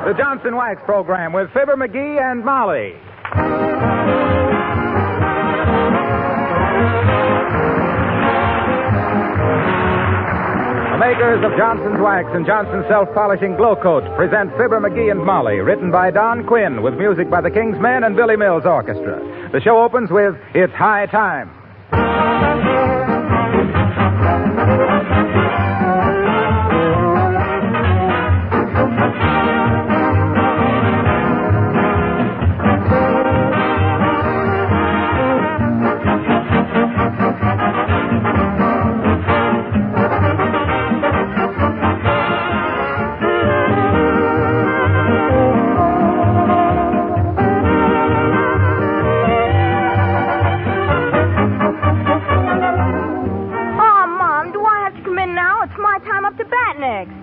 The Johnson Wax Program with Fibber McGee and Molly. The makers of Johnson's Wax and Johnson's Self-Polishing Glow Coat present Fibber McGee and Molly, written by Don Quinn, with music by the King's Men and Billy Mills Orchestra. The show opens with It's High Time.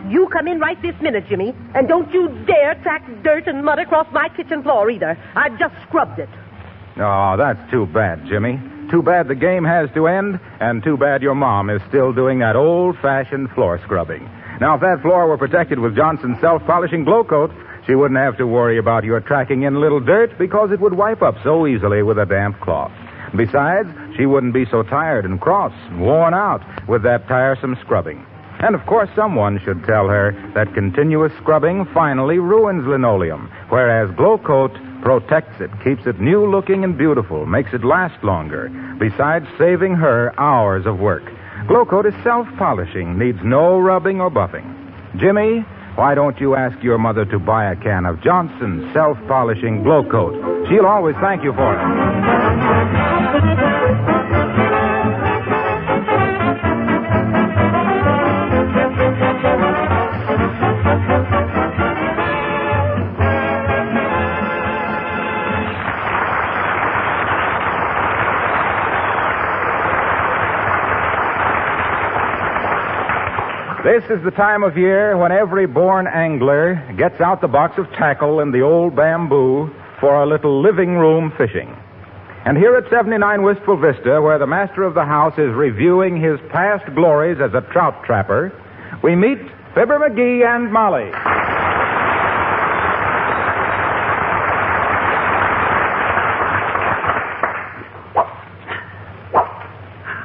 You come in right this minute, Jimmy, and don't you dare track dirt and mud across my kitchen floor either. I've just scrubbed it. Oh, that's too bad, Jimmy. Too bad the game has to end, and too bad your mom is still doing that old-fashioned floor scrubbing. Now, if that floor were protected with Johnson's Self-Polishing Glow Coat, she wouldn't have to worry about your tracking in little dirt because it would wipe up so easily with a damp cloth. Besides, she wouldn't be so tired and cross and worn out with that tiresome scrubbing. And, of course, someone should tell her that continuous scrubbing finally ruins linoleum, whereas Glow Coat protects it, keeps it new-looking and beautiful, makes it last longer, besides saving her hours of work. Glow Coat is self-polishing, needs no rubbing or buffing. Jimmy, why don't you ask your mother to buy a can of Johnson's Self-Polishing Glow Coat? She'll always thank you for it. This is the time of year when every born angler gets out the box of tackle and the old bamboo for a little living room fishing. And here at 79 Wistful Vista, where the master of the house is reviewing his past glories as a trout trapper, we meet Fibber McGee and Molly.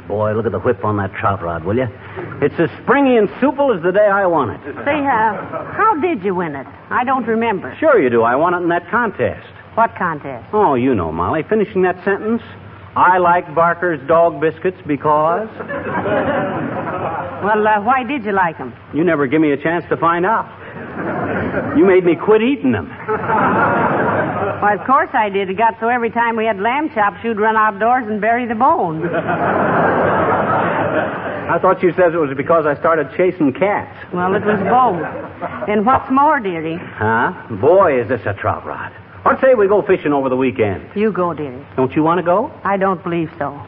Boy, look at the whip on that trout rod, will you? It's as springy and supple as the day I won it. Say, how did you win it? I don't remember. Sure you do. I won it in that contest. What contest? Oh, you know, Molly. Finishing that sentence. I like Barker's dog biscuits because... Well, why did you like them? You never give me a chance to find out. You made me quit eating them. Why, of course I did. It got so every time we had lamb chops, you'd run outdoors and bury the bone. I thought you said it was because I started chasing cats. Well, it was both. And what's more, dearie? Huh? Boy, is this a trout rod. Let's say we go fishing over the weekend. You go, dearie. Don't you want to go? I don't believe so.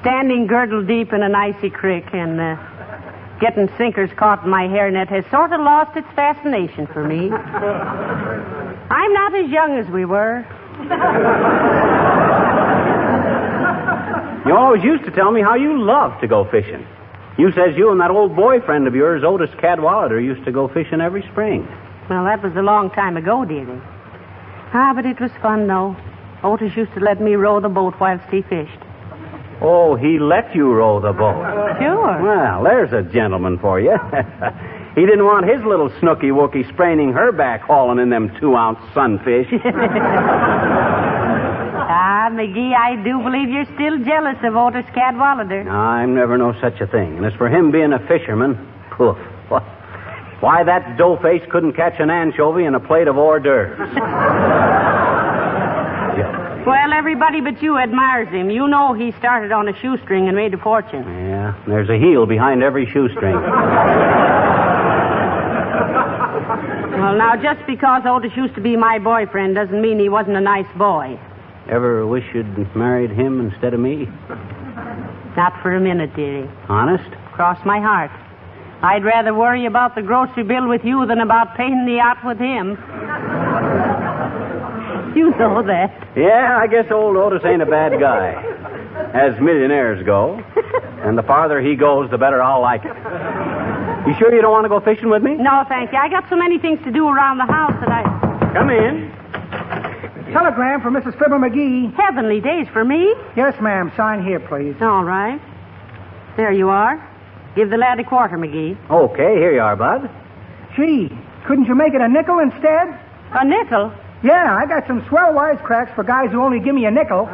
Standing girdle deep in an icy creek and getting sinkers caught in my hairnet has sort of lost its fascination for me. I'm not as young as we were. You always used to tell me how you loved to go fishing. You says you and that old boyfriend of yours, Otis Cadwallader, used to go fishing every spring. Well, that was a long time ago, dearie. But it was fun, though. Otis used to let me row the boat whilst he fished. Oh, he let you row the boat? Sure. Well, there's a gentleman for you. He didn't want his little snooky-wookie spraining her back hauling in them 2-ounce sunfish. McGee, I do believe you're still jealous of Otis Cadwallader. I'm never no such a thing. And as for him being a fisherman, poof. Why, that doughface couldn't catch an anchovy in a plate of hors d'oeuvres. Well, everybody but you admires him. You know he started on a shoestring and made a fortune. Yeah, there's a heel behind every shoestring. Well, now, just because Otis used to be my boyfriend doesn't mean he wasn't a nice boy. Ever wish you'd married him instead of me? Not for a minute, dearie. Honest? Cross my heart. I'd rather worry about the grocery bill with you than about paying the yacht with him. You know that. Yeah, I guess old Otis ain't a bad guy. As millionaires go. And the farther he goes, the better I'll like it. You sure you don't want to go fishing with me? No, thank you. I got so many things to do around the house that I... Come in. Telegram for Mrs. Fibber McGee. Heavenly days for me. Yes, ma'am. Sign here, please. All right. There you are. Give the lad a quarter, McGee. Okay, here you are, Bud. Gee, couldn't you make it a nickel instead? A nickel? Yeah, I got some swell wisecracks for guys who only give me a nickel.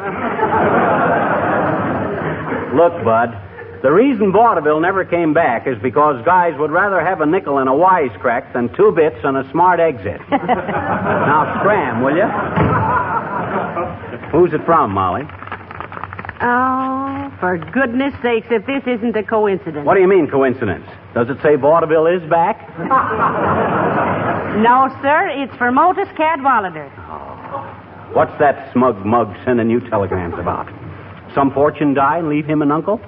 Look, Bud, the reason vaudeville never came back is because guys would rather have a nickel and a wisecrack than 2 bits and a smart exit. Now, scram, will you? Who's it from, Molly? Oh, for goodness sakes, if this isn't a coincidence. What do you mean, coincidence? Does it say vaudeville is back? No, sir. It's for Motus Cadwallader. What's that smug mug sending you telegrams about? Some fortune die and leave him an uncle?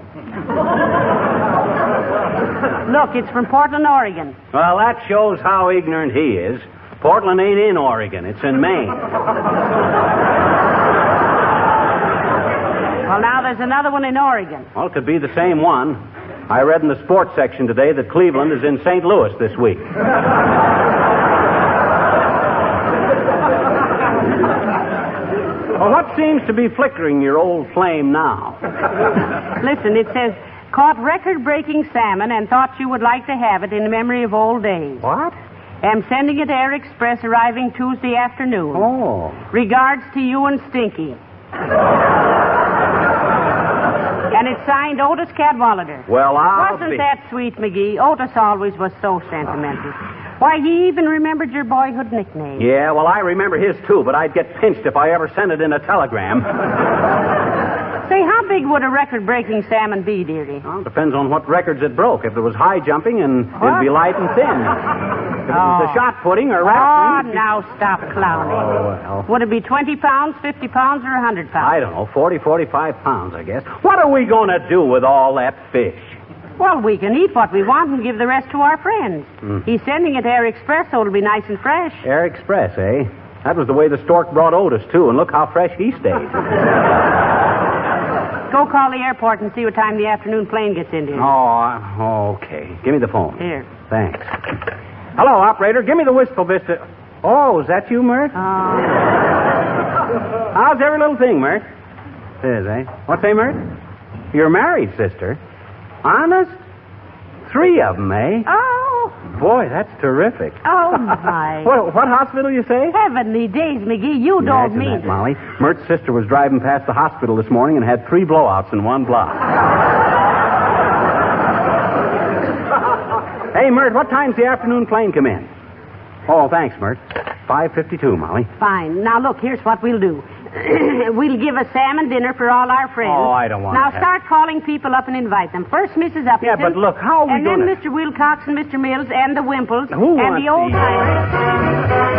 Look, it's from Portland, Oregon. Well, that shows how ignorant he is. Portland ain't in Oregon. It's in Maine. Well, now there's another one in Oregon. Well, it could be the same one. I read in the sports section today that Cleveland is in St. Louis this week. Well, what seems to be flickering your old flame now? Listen, it says, caught record-breaking salmon and thought you would like to have it in memory of old days. What? Am sending it Air Express arriving Tuesday afternoon. Oh. Regards to you and Stinky. And it's signed Otis Cadwallader. Well, Wasn't that sweet, McGee? Otis always was so sentimental. Why, he even remembered your boyhood nickname. Yeah, well, I remember his, too, but I'd get pinched if I ever sent it in a telegram. Say, how big would a record-breaking salmon be, dearie? Well, depends on what records it broke. If there was high jumping, and it'd be light and thin. If it was the shot putting or Oh, wrestling... now stop clowning. Oh, well. Would it be 20 pounds, 50 pounds, or 100 pounds? I don't know, 40, 45 pounds, I guess. What are we going to do with all that fish? Well, we can eat what we want and give the rest to our friends. He's sending it Air Express, so it'll be nice and fresh. Air Express, eh? That was the way the stork brought Otis, too, and look how fresh he stayed. Go call the airport and see what time the afternoon plane gets in here. Oh, okay. Give me the phone. Here. Thanks. Hello, operator. Give me the Wistful Vista. Oh, is that you, Mert? Oh. How's every little thing, Mert? It is, eh? What's that, Mert? You're married, sister. Honest? 3 of them, eh? Oh. Boy, that's terrific. Oh, my. What hospital, you say? Heavenly days, McGee. You don't Imagine mean that, Molly. Mert's sister was driving past the hospital this morning and had 3 blowouts in one block. Hey, Mert, what time's the afternoon plane come in? Oh, thanks, Mert. 5:52, Molly. Fine. Now, look, here's what we'll do. We'll give a salmon dinner for all our friends. Oh, I don't want Now, that. start calling people up and invite them. First, Mrs. Uppington. Yeah, but look, how are we And gonna... then Mr. Wilcox and Mr. Mills and the Wimples Who and wants the old these? timers.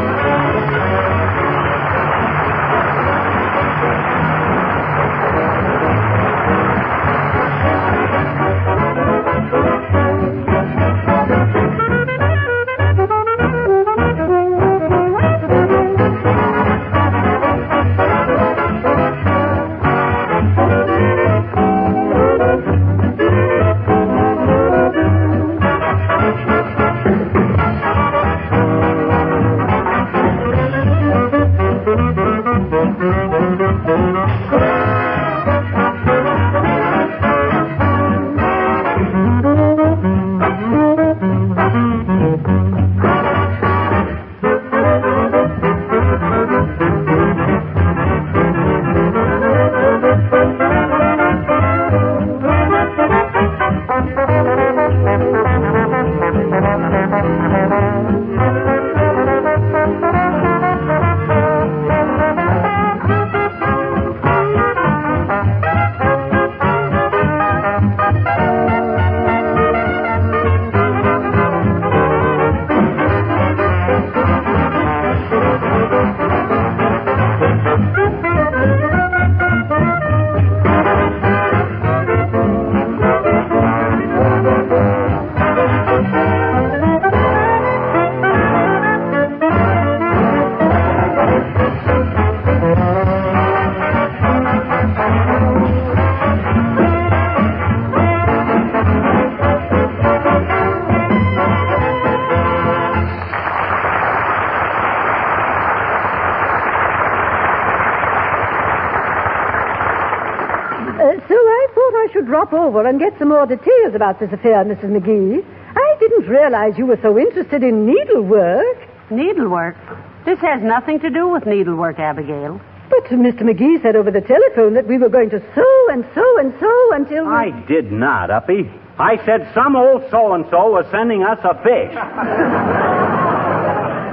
should drop over and get some more details about this affair, Mrs. McGee. I didn't realize you were so interested in needlework. Needlework? This has nothing to do with needlework, Abigail. But Mr. McGee said over the telephone that we were going to sew and sew and sew until we... I did not, Uppy. I said some old so-and-so was sending us a fish.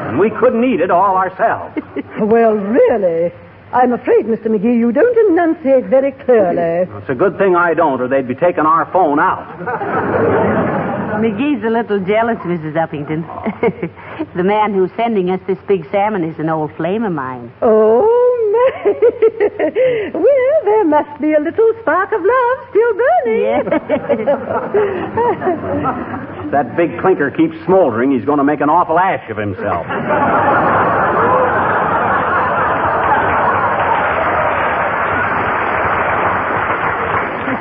And we couldn't eat it all ourselves. Well, really, I'm afraid, Mr. McGee, you don't enunciate very clearly. It's a good thing I don't, or they'd be taking our phone out. McGee's a little jealous, Mrs. Uppington. The man who's sending us this big salmon is an old flame of mine. Oh, my. Well, there must be a little spark of love still burning. Yes. That big clinker keeps smoldering. He's going to make an awful ash of himself.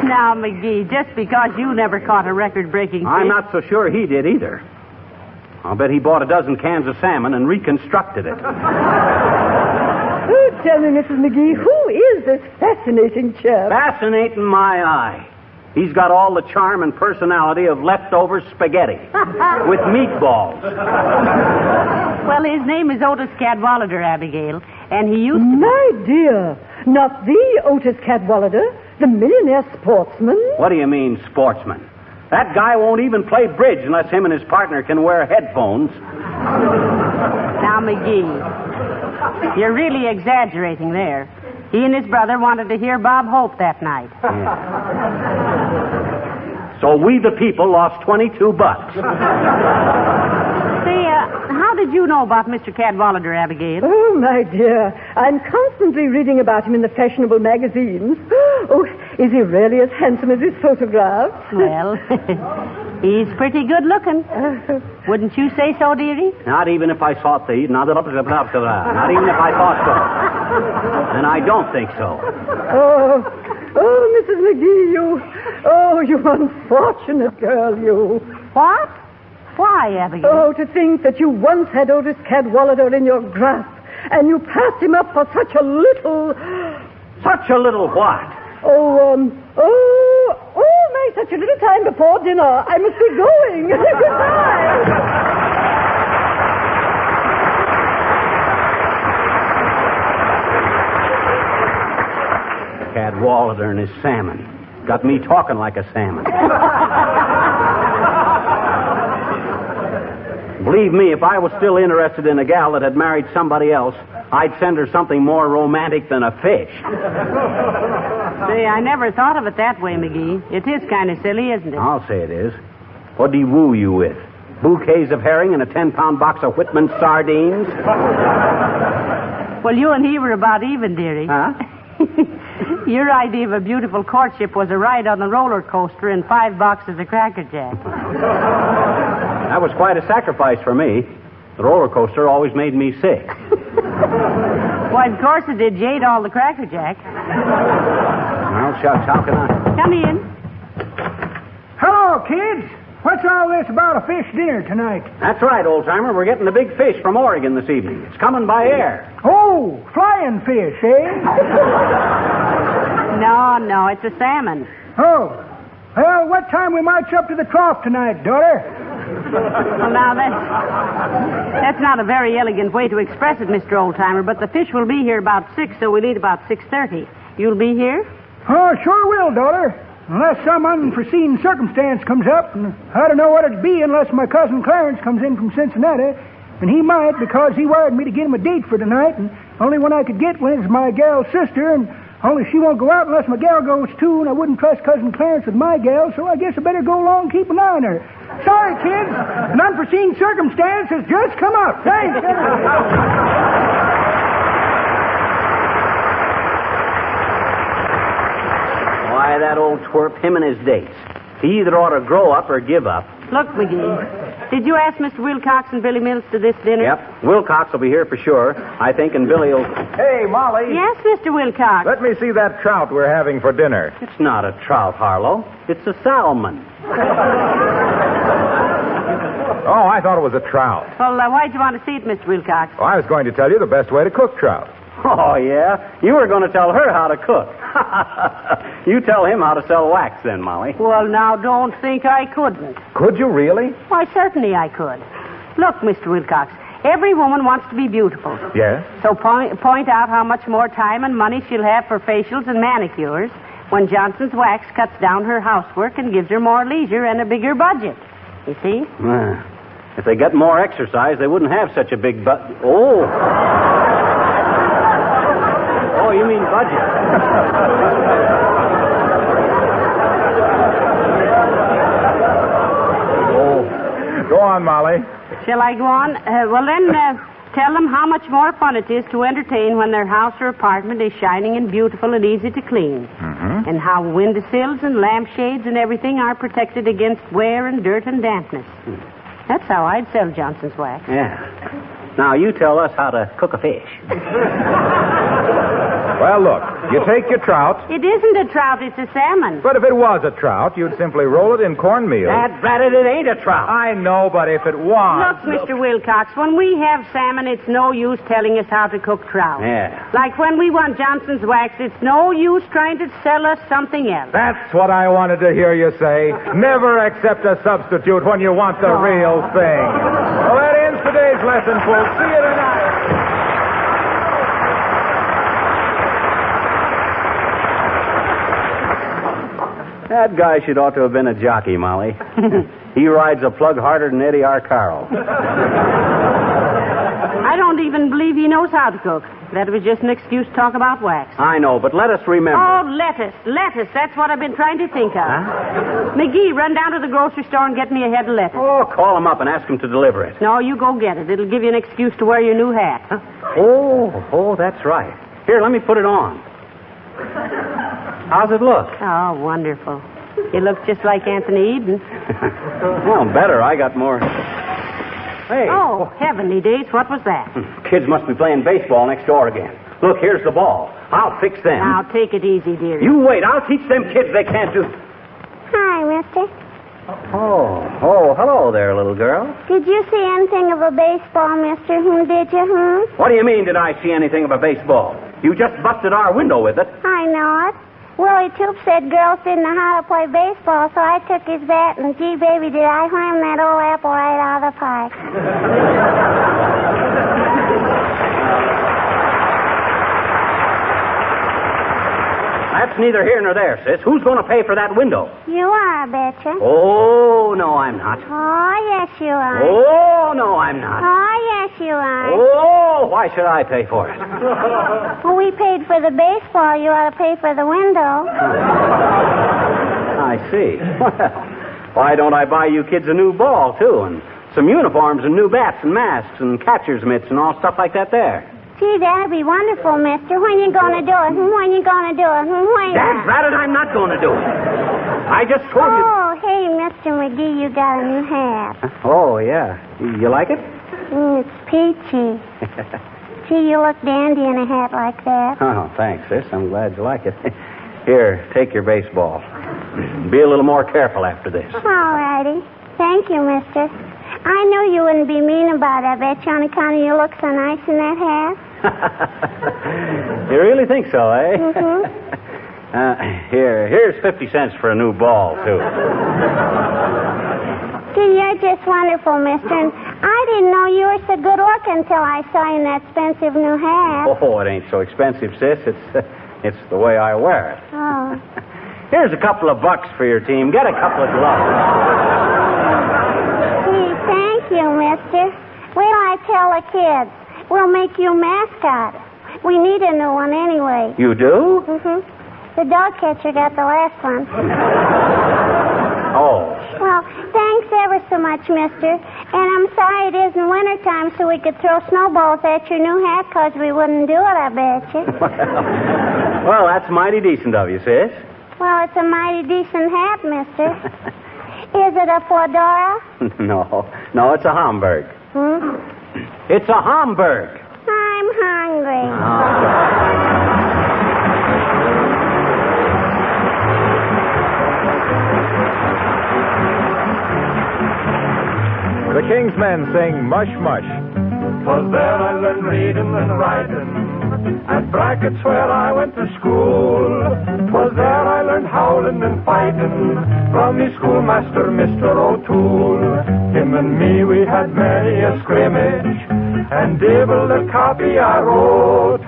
Now, McGee, just because you never caught a record-breaking fish... I'm not so sure he did either. I'll bet he bought a dozen cans of salmon and reconstructed it. Oh, tell me, Mrs. McGee, who is this fascinating chap? Fascinating my eye. He's got all the charm and personality of leftover spaghetti with meatballs. Well, his name is Otis Cadwallader, Abigail, and he used to... My dear, not the Otis Cadwallader, the millionaire sportsman? What do you mean, sportsman? That guy won't even play bridge unless him and his partner can wear headphones. Now, McGee, you're really exaggerating there. He and his brother wanted to hear Bob Hope that night. Yeah. So we, the people, lost $22. Say, how did you know about Mr. Cadwallader, Abigail? Oh, my dear, I'm constantly reading about him in the fashionable magazines. Oh, is he really as handsome as his photographs? Well, he's pretty good looking. Wouldn't you say so, dearie? Not even if I thought the... Not even if I thought so. And I don't think so. Oh, Mrs. McGee, you unfortunate girl, you. What? Why, Abigail? Oh, to think that you once had Otis Cadwallader in your grasp, and you passed him up for such a little... Such a little what? My, such a little time before dinner. I must be going. Goodbye. Cadwallader and his salmon. Got me talking like a salmon. Believe me, if I was still interested in a gal that had married somebody else, I'd send her something more romantic than a fish. Say, I never thought of it that way, McGee. It is kind of silly, isn't it? I'll say it is. What'd he woo you with? Bouquets of herring and a 10-pound box of Whitman sardines? Well, you and he were about even, dearie. Huh? Your idea of a beautiful courtship was a ride on the roller coaster and 5 boxes of Cracker Jack. That was quite a sacrifice for me. The roller coaster always made me sick. Why, of course it did. You ate all the Cracker Jack. Well, shucks, how can I... Come in. Hello, kids. What's all this about a fish dinner tonight? That's right, old-timer. We're getting the big fish from Oregon this evening. It's coming by air. Oh, flying fish, eh? No, it's a salmon. Oh. Well, what time we march up to the trough tonight, daughter? Well, now, that's not a very elegant way to express it, Mr. Oldtimer, but the fish will be here about 6, so we'll eat about 6:30. You'll be here? Oh, sure will, daughter. Unless some unforeseen circumstance comes up, and I don't know what it'd be unless my cousin Clarence comes in from Cincinnati, and he might because he wired me to get him a date for tonight, and only one I could get is my gal's sister, and only she won't go out unless my gal goes too, and I wouldn't trust Cousin Clarence with my gal, so I guess I better go along and keep an eye on her. Sorry, kids. An unforeseen circumstance has just come up. Thanks. Why, that old twerp, him and his dates. He either ought to grow up or give up. Look, McGee, did you ask Mr. Wilcox and Billy Mills to this dinner? Yep. Wilcox will be here for sure, I think, and Billy will... Hey, Molly. Yes, Mr. Wilcox. Let me see that trout we're having for dinner. It's not a trout, Harlow. It's a salmon. Oh, I thought it was a trout. Well, why'd you want to see it, Mr. Wilcox? Well, I was going to tell you the best way to cook trout. Oh, yeah? You were going to tell her how to cook. You tell him how to sell wax then, Molly. Well, now, don't think I couldn't. Could you really? Why, certainly I could. Look, Mr. Wilcox, every woman wants to be beautiful. Yes? So point out how much more time and money she'll have for facials and manicures when Johnson's Wax cuts down her housework and gives her more leisure and a bigger budget. You see? If they get more exercise, they wouldn't have such a big Oh. Oh, you mean budget. Go on, Molly. Shall I go on? Well, then, tell them how much more fun it is to entertain when their house or apartment is shining and beautiful and easy to clean. Mm-hmm. And how windowsills and lampshades and everything are protected against wear and dirt and dampness. That's how I'd sell Johnson's Wax. Yeah. Now, you tell us how to cook a fish. Well, look, you take your trout. It isn't a trout, it's a salmon. But if it was a trout, you'd simply roll it in cornmeal. That ratted, it ain't a trout. I know, but if it was... Look, Mr. Wilcox, when we have salmon, it's no use telling us how to cook trout. Yeah. Like when we want Johnson's Wax, it's no use trying to sell us something else. That's what I wanted to hear you say. Never accept a substitute when you want the real thing. Well, that ends today's lesson, folks. See you tonight. That guy should ought to have been a jockey, Molly. He rides a plug harder than Eddie Arcaro. I don't even believe he knows how to cook. That was just an excuse to talk about wax. I know, but let us remember. Oh, lettuce. That's what I've been trying to think of. Huh? McGee, run down to the grocery store and get me a head of lettuce. Oh, call him up and ask him to deliver it. No, you go get it. It'll give you an excuse to wear your new hat. Huh? Oh, that's right. Here, let me put it on. How's it look? Oh, wonderful. You look just like Anthony Eden. Well, better. I got more. Hey. Oh, heavenly days. What was that? Kids must be playing baseball next door again. Look, here's the ball. I'll fix them. Now, take it easy, dearie. You wait. I'll teach them kids they can't do... Hi, mister. Oh, hello there, little girl. Did you see anything of a baseball, mister? Did you, What do you mean, did I see anything of a baseball? You just busted our window with it. I know it. Willie Toop said girls didn't know how to play baseball, so I took his bat, and gee, baby, did I wham that old apple right out of the park. That's neither here nor there, sis. Who's going to pay for that window? You are, I betcha. Oh, no, I'm not. Oh, yes, you are. Oh, no, I'm not. Oh, yes, you are. Oh, why should I pay for it? Well, we paid for the baseball. You ought to pay for the window. I see. Well, why don't I buy you kids a new ball, too, and some uniforms and new bats and masks and catcher's mitts and all stuff like that there? Gee, that'd be wonderful, mister. When you gonna do it? When you gonna do it? When? That's right, I'm not going to do it. I just told you... Oh, hey, Mr. McGee, you got a new hat. Oh, yeah. You like it? It's peachy. Gee, you look dandy in a hat like that. Oh, thanks, sis. I'm glad you like it. Here, take your baseball. Be a little more careful after this. All righty. Thank you, mister. I knew you wouldn't be mean about it, I bet you, on account of you look so nice in that hat. You really think so, eh? Mm-hmm. Here's 50 cents for a new ball, too. Gee, you're just wonderful, mister. And I didn't know you were so good looking until I saw you in that expensive new hat. Oh, it ain't so expensive, sis. It's the way I wear it. Oh. Here's a couple of bucks for your team. Get a couple of gloves. Gee, thank you, mister. Wait till I tell the kids. We'll make you mascot. We need a new one anyway. You do? Mm-hmm. The dog catcher got the last one. Oh. Well, thanks ever so much, mister. And I'm sorry it isn't wintertime so we could throw snowballs at your new hat because we wouldn't do it, I bet you. Well, that's mighty decent of you, sis. Well, it's a mighty decent hat, mister. Is it a fedora? No, it's a Hamburg. Hmm? It's a Hamburg. I'm hungry. The King's Men sing Mush Mush. 'Twas there I learned reading and writing, at brackets where I went to school. 'Twas there I learned howling and fighting from the schoolmaster, Mr. O'Toole. Him and me, we had many a scrimmage, and devil the copy I wrote.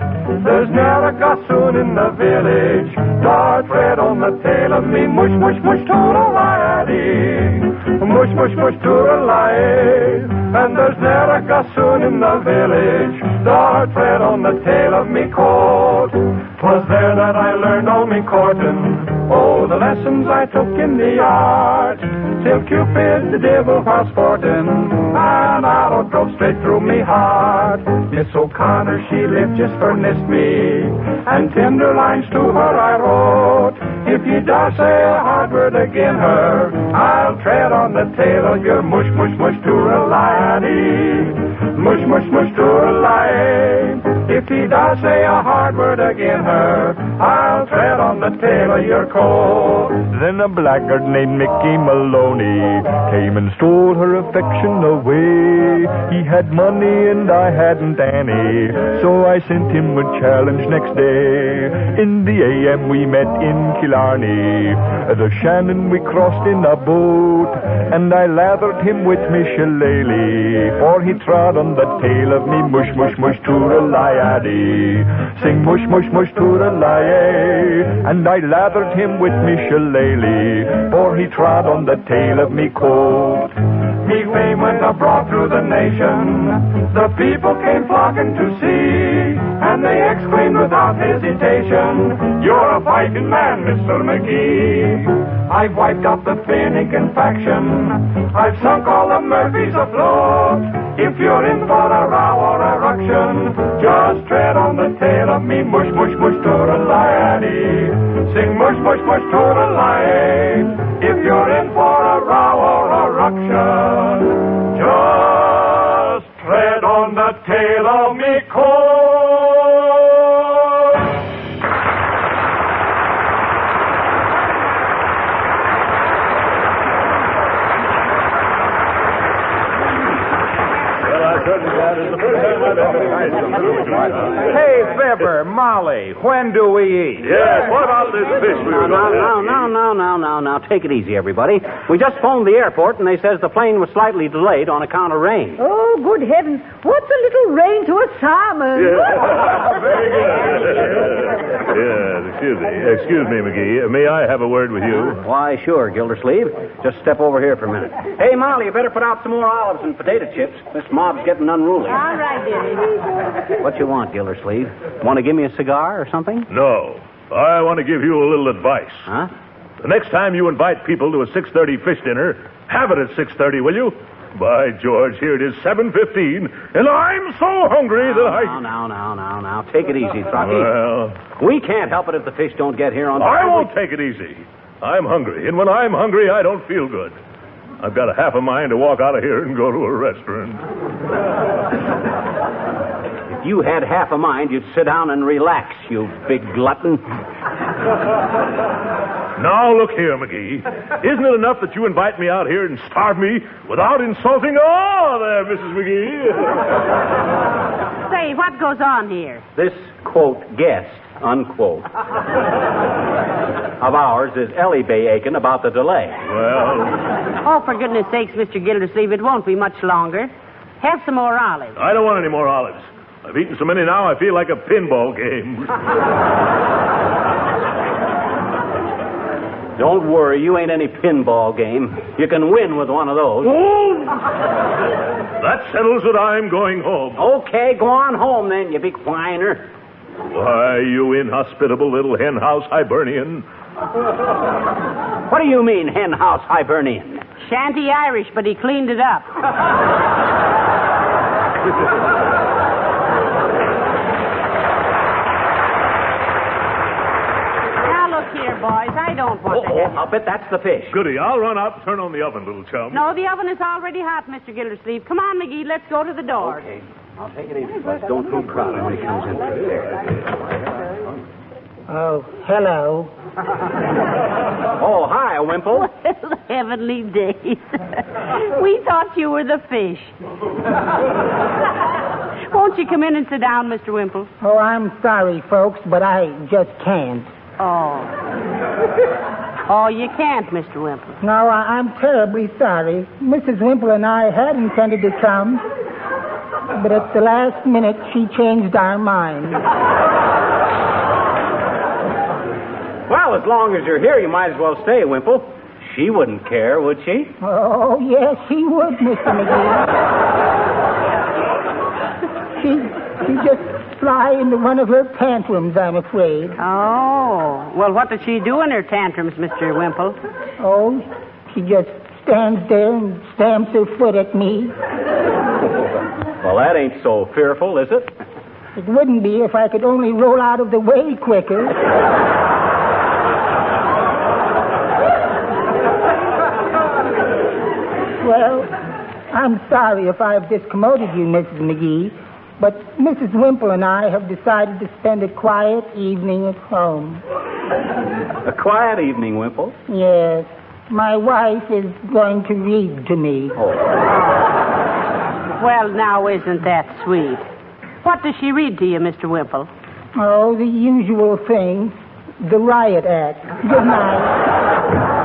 There's ne'er a gossoon in the village, nor tread on the tail of me. Mush, mush, mush, toodle-lie-dee. Mush, mush, mush, toodle-lie. And there's ne'er a gossoon in the village, nor tread on the tail of me coat. 'Twas there that I learned all me courting, oh, the lessons I took in the art, till Cupid the devil was sporting, an arrow drove straight through me heart. Miss O'Connor, she lived just for nest me, and tender lines to her I wrote. If you dare say a hard word agin her, I'll tread on the tail of your mush, mush, mush, toodle-lie-dee. Mush, mush, mush, toodle-lie. If you dare say a hard word agin her, I'll tread on the tail of your coat. Then a blackguard named Mickey Maloney came and stole her affection away. He had money and I hadn't any, so I sent him a challenge next day. In the AM we met in Killarney, the Shannon we crossed in a boat, and I lathered him with me shillelagh, for he trod on the tail of me mush, mush, mush, toodle-lie-dee. Sing mush, mush, mush, toodle-lie, and I lathered him with me shillelagh, for he trod on the tail of me coat. Me fame went abroad through the nation, the people came flocking to see, and they exclaimed without hesitation, "You're a fighting man, Mr. McGee." I've wiped out the Finnegan faction, I've sunk all the Murphys afloat. If you're in for a row or a ruction, just tread on the tail of me, mush, mush, mush, toodle-lie-dee. Sing mush, mush, mush, toodle-lie. If you're in for a row or a ruction, just tread on the tail of me coat. Hey, Fibber, Molly, when do we eat? Yes, what about this fish we were going to have? Now, take it easy, everybody. We just phoned the airport, and they says the plane was slightly delayed on account of rain. Oh, good heavens. What's a little rain to a salmon? Very good. Yes, excuse me, McGee. May I have a word with you? Why, sure, Gildersleeve. Just step over here for a minute. Hey, Molly, you better put out some more olives and potato chips. This mob's getting unruly. All right, dearie. What you want, Gildersleeve? Want to give me a cigar or something? No. I want to give you a little advice. Huh? The next time you invite people to a 6:30 fish dinner, have it at 6:30, will you? By George, here it is 7:15, and I'm so hungry that I... Now. Take it easy, Trocky. Well... We can't help it if the fish don't get here on time. I won't take it easy. I'm hungry, and when I'm hungry, I don't feel good. I've got a half a mind to walk out of here and go to a restaurant. If you had half a mind, you'd sit down and relax, you big glutton. Now, look here, McGee. Isn't it enough that you invite me out here and starve me without insulting... Oh, there, Mrs. McGee. Say, what goes on here? This, quote, guest, unquote, of ours is Ellie Bay Aiken about the delay. Well... Oh, for goodness sakes, Mr. Gildersleeve, it won't be much longer. Have some more olives. I don't want any more olives. I've eaten so many now, I feel like a pinball game. Don't worry, you ain't any pinball game. You can win with one of those. Oh! That settles it. I'm going home. Okay, go on home then, you big whiner. Why, you inhospitable little henhouse Hibernian. What do you mean, henhouse Hibernian? Shanty Irish, but he cleaned it up. Now, look here, boys. I don't want to have... I'll bet that's the fish. Goody, I'll run out and turn on the oven, little chum. No, the oven is already hot, Mr. Gildersleeve. Come on, McGee, let's go to the door. Okay. I'll take it easy, but don't too crowded when he comes in through there. Oh, hello. Oh, hi, Wimple. Well, heavenly days. We thought you were the fish. Won't you come in and sit down, Mr. Wimple? Oh, I'm sorry, folks, but I just can't. Oh. Oh, you can't, Mr. Wimple. No, I'm terribly sorry. Mrs. Wimple and I had intended to come, but at the last minute she changed our minds. Well, as long as you're here, you might as well stay, Wimple. She wouldn't care, would she? Oh, yes, she would, Mr. McGee. She just fly into one of her tantrums, I'm afraid. Oh. Well, what does she do in her tantrums, Mr. Wimple? Oh, she just stands there and stamps her foot at me. Well, that ain't so fearful, is it? It wouldn't be if I could only roll out of the way quicker. Well, I'm sorry if I've discommoded you, Mrs. McGee, but Mrs. Wimple and I have decided to spend a quiet evening at home. A quiet evening, Wimple? Yes. My wife is going to read to me. Oh. Well, now, isn't that sweet? What does she read to you, Mr. Wimple? Oh, the usual thing. The Riot Act. Good night.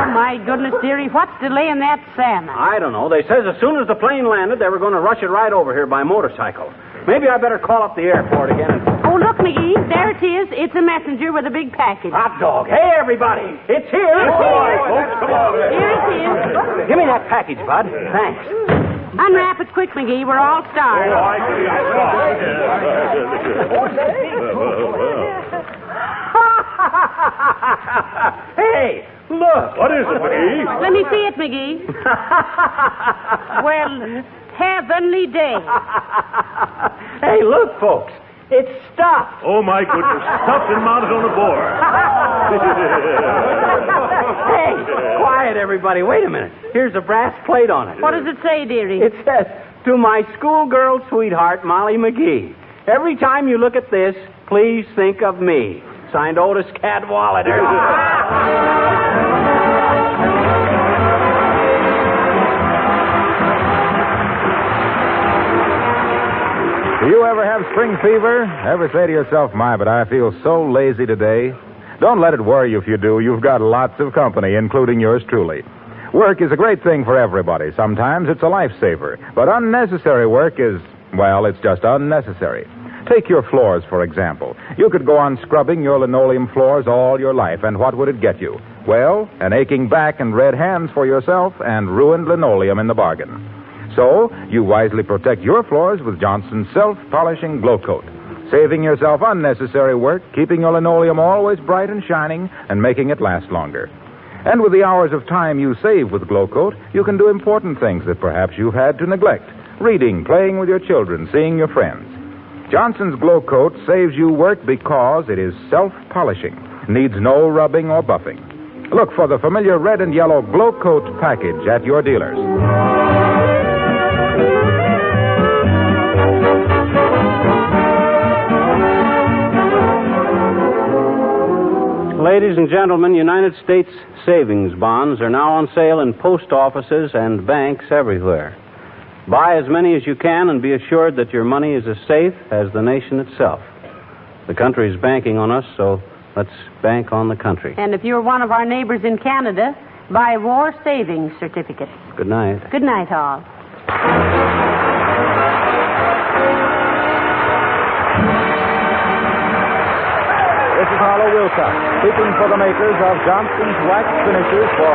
My goodness, dearie, what's delaying that salmon? I don't know. They says as soon as the plane landed, they were going to rush it right over here by motorcycle. Maybe I better call up the airport again and... Oh, look, McGee, there it is. It's a messenger with a big package. Hot dog. Hey, everybody. It's here. It's here. Folks, come on. Here it is. Give me that package, Bud. Thanks. Unwrap it quick, McGee. We're all starved. Oh, I see. Hey, look. What is it, McGee? Let me see it, McGee. Well, heavenly day. Hey, look, folks. It's stuffed. Oh, my goodness. Stuffed and mounted on a board. Hey, quiet, everybody. Wait a minute. Here's a brass plate on it. What does it say, dearie? It says, to my schoolgirl sweetheart, Molly McGee. Every time you look at this, please think of me. Signed Otis Cadwallader. Do you ever have spring fever? Ever say to yourself, my, but I feel so lazy today? Don't let it worry you if you do. You've got lots of company, including yours truly. Work is a great thing for everybody. Sometimes it's a lifesaver. But unnecessary work is, well, it's just unnecessary. Take your floors, for example. You could go on scrubbing your linoleum floors all your life, and what would it get you? Well, an aching back and red hands for yourself and ruined linoleum in the bargain. So, you wisely protect your floors with Johnson's self-polishing Glow Coat, saving yourself unnecessary work, keeping your linoleum always bright and shining, and making it last longer. And with the hours of time you save with Glow Coat, you can do important things that perhaps you've had to neglect. Reading, playing with your children, seeing your friends. Johnson's Glow Coat saves you work because it is self-polishing, needs no rubbing or buffing. Look for the familiar red and yellow Glow Coat package at your dealers. Ladies and gentlemen, United States savings bonds are now on sale in post offices and banks everywhere. Buy as many as you can and be assured that your money is as safe as the nation itself. The country is banking on us, so let's bank on the country. And if you're one of our neighbors in Canada, buy war savings certificates. Good night. Good night, all. This is Harlow Wilcox, speaking for the makers of Johnson's Wax Finishers for